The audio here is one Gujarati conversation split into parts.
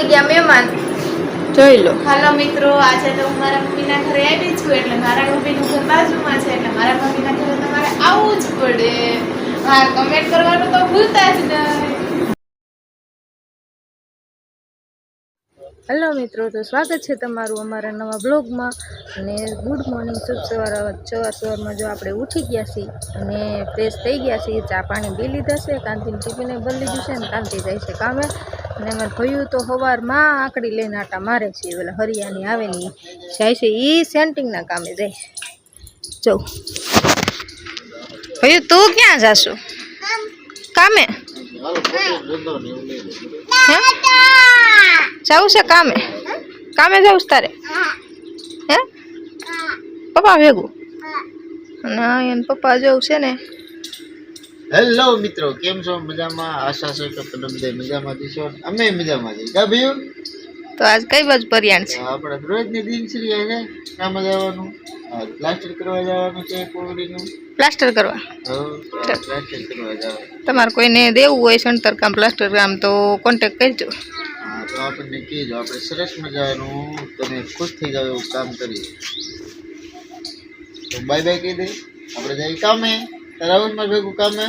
આવી ગયા મહેમાન, જોઈ લો. હાલો મિત્રો, આજે તો હું મારા મમ્મીના ઘરે આવી છું. એટલે મારા મમ્મીનું ઘર બાજુમાં છે, એટલે મારા મમ્મીના ઘરે તમારે આવવું જ પડે. હા, કમેન્ટ કરવાનું તો ભૂલતા જ નહીં. હેલો મિત્રો, તો સ્વાગત છે તમારું અમારા નવા બ્લોગમાં. અને ગુડ મોર્નિંગ, શુભ સવારમાં જો આપણે ઉઠી ગયા છીએ અને ફ્રેશ થઈ ગયા છીએ, ચા પાણી પી લીધા છે, કાંતિને ટિફિને ભરી લીધું છે ને કાંતિ જાય છે કામે. અને અમારે ભયું તો સવારમાં આંકડી લઈને આટા મારે છે, ઓલા હરિયાની આવે ને જાય છે, એ સેન્ટિંગના કામે જાય છે. જો ભયું, તું ક્યાં જાશું? કામે જવું છે? કામે જવું છે તારે? હે પપ્પા ભેગું? ના, એને પપ્પા જવું છે ને. હેલો મિત્રો, કેમ છો? મજામાં? આશા છે કે તમે બધા મજામાં છો. અમે મજામાં છીએ. કા ભયું? તો આજ કઈ બાજુ પરિયાણ છે? આપણે રોજની દિનચર્યા છે. કામ જવાનું, પ્લાસ્ટર કરવા જવાનું છે. કોંગડીનું પ્લાસ્ટર કરવા? પ્લાસ્ટર કરવા જવાનું. તમારે કોઈને દેવું હોય સણતર કામ, પ્લાસ્ટર કામ, તો કોન્ટેક્ટ કરજો. હા, તો આપણને કહેજો, આપણે સરસ મજાનું તમે ખુશ થઈ જાવ એવું કામ કરીએ. તો બાય બાય કહી દે, આપણે જઈએ કામે. રાઉન્ડમાં ભેગું કામે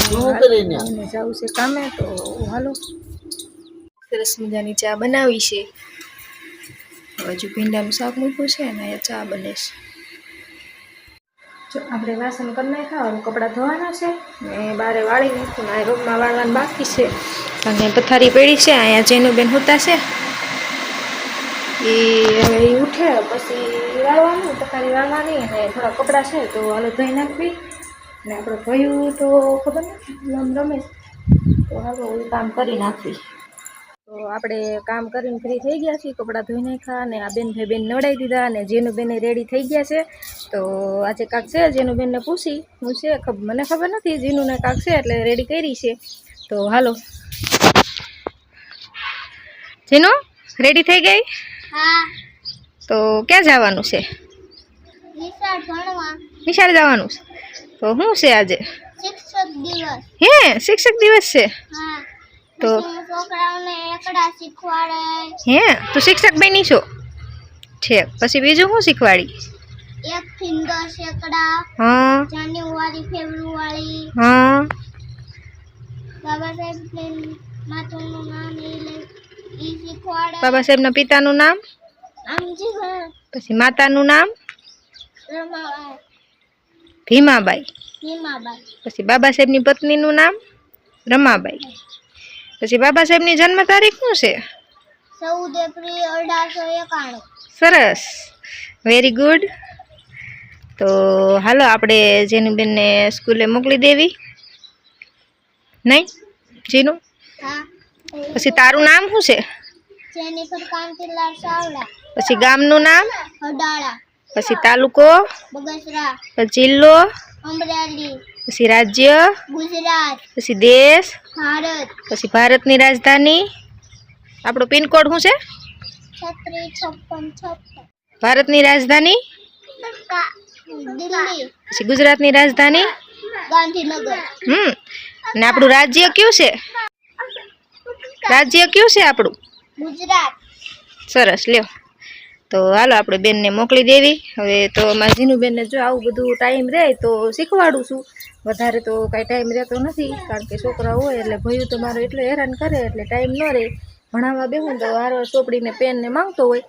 શું કરીને જવું છે કામે. તો હાલો, સરસ મજાની ચા બનાવી છે. હજુ ભીંડાનું શાક મૂક્યું છે અને અહીંયા ચા બને છે. જો આપણે વાસણ કરી નાખ્યા, કપડાં ધોવાના છે ને બારે વાળી નાખ્યું ને રૂમમાં વાળવાનું બાકી છે. અને પથારી પડી છે, અહીંયા જેનુબેન હોતા છે, એ હવે એ ઉઠે પછી વાળવાનું, પથારી વાળવાની. અને થોડા કપડાં છે તો હાલો ધોઈ નાખવી. ને આપણે ભયું તો ખબર નથી રમે, તો હાલો એ કામ કરી નાખવી. તો આપણે કામ કરીને ફ્રી થઈ ગયા છીએ, કપડાં ધોઈ નાખ્યા અને આ બેન નવડાવી દીધા. અને જેનુબેન રેડી થઈ ગયા છે. તો આજે કાંક છે, જેનુબેનને પૂછી હું છે, મને ખબર નથી, જીનુને કાંક છે એટલે રેડી કરી છે. તો હાલો, જીનુ રેડી થઈ ગઈ? હા. તો ક્યાં જવાનું છે? નિશાળ ભણવા. નિશાળ જવાનું છે? તો શું છે આજે? શિક્ષક દિવસ. હે, શિક્ષક દિવસ છે? હા. તો છોકરાઓને એકડા શીખવાડે. હે, તું શિક્ષક બની છો? છે, પછી બીજું શું શીખવાડી? 1 થી 10 એકડા. હા. જાન્યુઆરી, ફેબ્રુઆરી. હા. બાબા સાહેબ માતાનું નામ ઈ શીખવાડે. બાબા સાહેબના પિતાનું નામ? પછી માતાનું નામ? રમાબાઈ. ભીમાબાઈ. ભીમાબાઈ. પછી બાબા સાહેબની પત્નીનું નામ? રમાબાઈ. પછી બાબા સાહેબની જન્મ તારીખ શું છે? 14 એપ્રિલ 1891. સરસ, વેરી ગુડ. તો હાલો, આપણે જેનુબેનને સ્કૂલે મોકલી દેવી નહીં? જીનું? હા. પછી તારું નામ શું છે? જેનિફર કાંતિલાલ ચાવડા. પછી ગામનું નામ? હડાળા. પછી તાલુકો? બગસરા. પછી જિલ્લો? અમરેલી. પછી રાજ્ય? ગુજરાત. પછી દેશ? ભારત. પછી ભારતની રાજધાની? આપણો પિનકોડ શું છે? 365656. ભારતની રાજધાની? દિલ્હી. પછી ગુજરાતની રાજધાની? ગાંધીનગર. ને આપણું રાજ્ય કયું છે? રાજ્ય કયું છે આપણું? ગુજરાત. સરસ, લ્યો. તો હાલો, આપણે બેનને મોકલી દેવી. હવે તો અમારા જીનુબેનને જો આવું બધું ટાઈમ રહે તો શીખવાડું છું. વધારે તો કાંઈ ટાઈમ રહેતો નથી, કારણ કે છોકરા હોય એટલે ભયું તો મારો એટલો હેરાન કરે એટલે ટાઈમ ન રહે. ભણાવવા બેહું તો હારો ચોપડીને પેનને માંગતો હોય,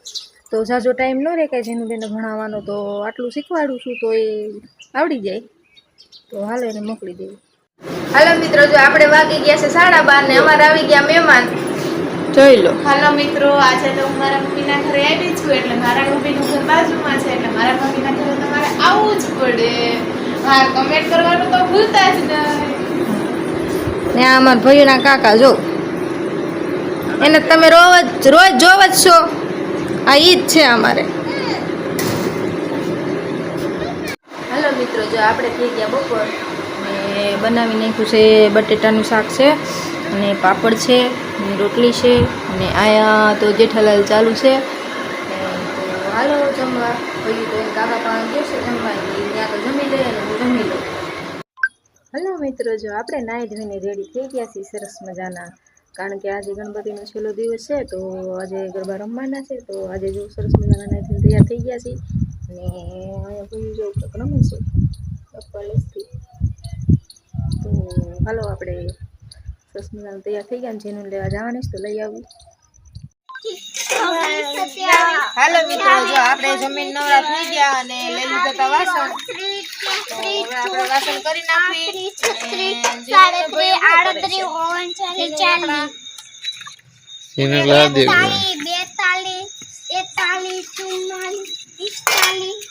તો ઝાઝો ટાઈમ ન રહે કાંઈ જીનુબેનને ભણાવવાનો. તો આટલું શીખવાડું છું તો એ આવડી જાય. તો હાલો, એને મોકલી દેવી. હાલો મિત્રો, જો આપણે વાગી ગયા છે 12:30 ને અમારે આવી ગયા મહેમાન, જોઈ લો. હાલો મિત્રો, આજે તો હું મારા મમ્મીના ઘરે આવી છું. એટલે મારા મમ્મીનું ઘર બાજુમાં છે, એટલે મારા મમ્મીના ઘરે તમારે આવવું જ પડે. હા, કમેન્ટ કરવાનું તો ભૂલતા જ નહીં. ને આ અમારા ભઈના કાકા જો, એને તમે રોજ જોવ જ છો. આ ઈ જ છે અમારે. હાલો મિત્રો, જો આપણે થઈ ગયા બપોર ને બનાવી નાખ્યું છે. બટેટાનું શાક છે અને પાપડ છે અને રોટલી છે. અને આયા તો જેઠાલાલ ચાલુ છે. તો હાલો જમવા. ભઈ તો કાકા પાસે બેસે જમવા, ત્યાં તો જમી લે અને હું જમી લઉં. હલો મિત્રો, જો આપણે નાહી ધોઈને રેડી થઈ ગયા છીએ સરસ મજાના. કારણ કે આજે ગણપતિનો છેલ્લો દિવસ છે તો આજે ગરબા રમવાના છે. તો આજે જો સરસ મજાના નાઈથી તૈયાર થઈ ગયા છે અને અહીંયા કોઈ જો રમે છે કપલેસથી. તો હાલો આપણે સરસ મજાના તૈયાર થઈ ગયા ને જેનું લેવા જવાની છે તો લઈ આવું. હાલો મિત્રો, જો આપણે જમીન નવરા થઈ ગયા અને લઈ લીધા હતા વાસણ. તો હવે આપણે વાસણ કરી નાખવી. એને લા દે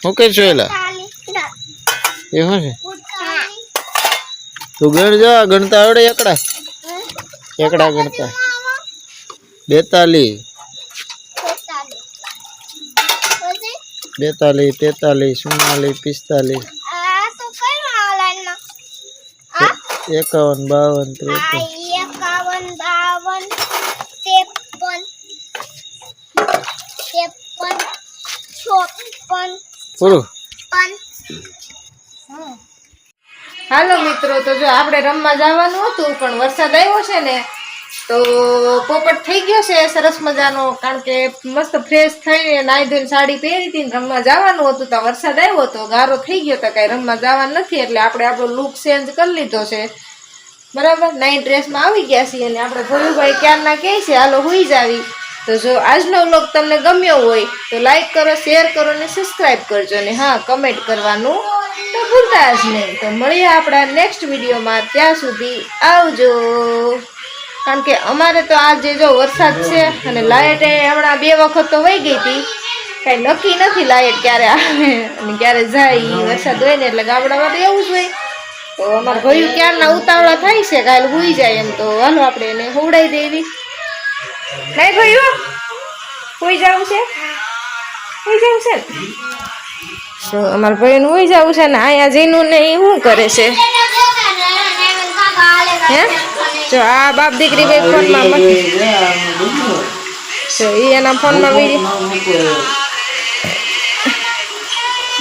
હું કે છો એલા એ શું છે તું ગણ જા ગણતા આવડે એકડા એકડા ગણતા 42 43 44 45 પૂરું. હાલો મિત્રો, તો જો આપણે રમવા જવાનું હતું પણ વરસાદ આવ્યો છે ને તો પોપટ થઈ ગયો છે સરસ મજાનો. કારણ કે મસ્ત ફ્રેશ થઈને નાઈ ધોઈને સાડી પહેરી હતી ને રમવા જવાનું હતું તો વરસાદ આવ્યો તો ગારો થઈ ગયો તો કાંઈ રમવા જવાનું નથી. એટલે આપણે આપણો લુક ચેન્જ કરી લીધો છે બરાબર. નાઇટ ડ્રેસમાં આવી ગયા છીએ અને આપણે ભોલુભાઈ ક્યારના કહે છે હાલો હુઈ જાવી. તો જો આજનો વ્લોગ તમને ગમ્યો હોય તો લાઈક કરો, શેર કરો અને સબસ્ક્રાઈબ કરજો અને હા, કમેન્ટ કરવાનું તો ભૂલતા જ નહીં. તો મળીએ આપણા નેક્સ્ટ વિડીયોમાં. ત્યાં સુધી આવજો. કારણ કે અમારે તો આજે જો વરસાદ છે અને લાઇટ હમણાં 2 વખત તો વહી ગઈ હતી. કાંઈ નક્કી નથી લાઇટ ક્યારે આવે અને ક્યારે જાય. વરસાદ હોય ને એટલે ગામડામાં તો એવું જ હોય. તો અમારા ભાઈ ક્યારના ઉતાવળા થાય છે કાલે હુઈ જાય એમ. તો હાલો આપણે એને હોવડાવી દેવી. નહીં ભાઈઓ, હુઈ જવું છે, હુઈ જવું છે ને. તો અમારા ભાઈને હુઈ જવું છે ને અહીંયા જઈનું ને એ શું કરે છે હે? જો આ બાપ દીકરી બે ફોનમાં એના ફોનમાં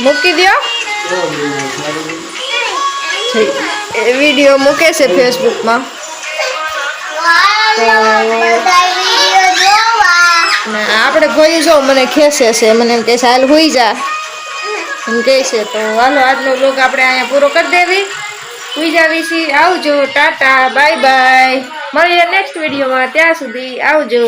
મૂકી દો. એ વિડીયો મૂકે છે ફેસબુકમાં. આપણે ભોયું જો મને ખેંચે છે, મને એમ કહે છે હાલ હોઈ જા એમ કહે છે. તો હાલો આજનો બ્લોગ આપણે અહીંયા પૂરો કરી દેવી. હોઈ જાવી છીએ. આવજો, ટાટા, બાય બાય. મળીએ નેક્સ્ટ વિડીયોમાં. ત્યાં સુધી આવજો.